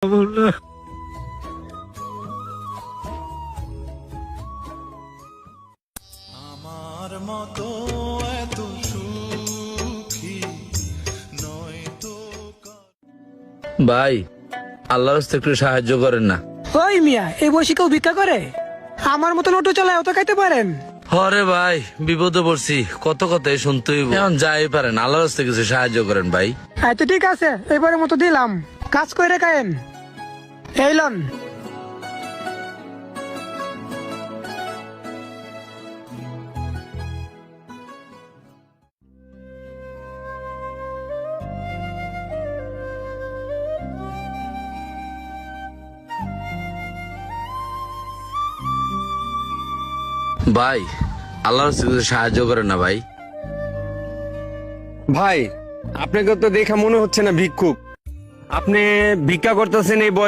আমার মতো এত সুখী নয় তো ভাই আল্লাহর রাস্তায় একটু সাহায্য করেন না। ওই মিয়া এই বয়সে কেউ ভিক্ষা করে? আমার মতন অটো চালায় অত খাইতে পারেন? হরে ভাই বিপদে পড়ছি, কত কথাই শুনতে হইব। এখন যাই পারেন, আল্লাহর রাস্তায় কিছু সাহায্য করেন ভাই। তো ঠিক আছে, এবারের মতো দিলাম, কাজ করে খায়েন। এই লন। ভাই আল্লাহর রাস্তায় কিছু সাহায্য করেন না ভাই। ভাই আপনাকে তো দেখা মনে হচ্ছে না ভিক্ষুক। আপনি ভিক্ষা করতেছেন এই বয়স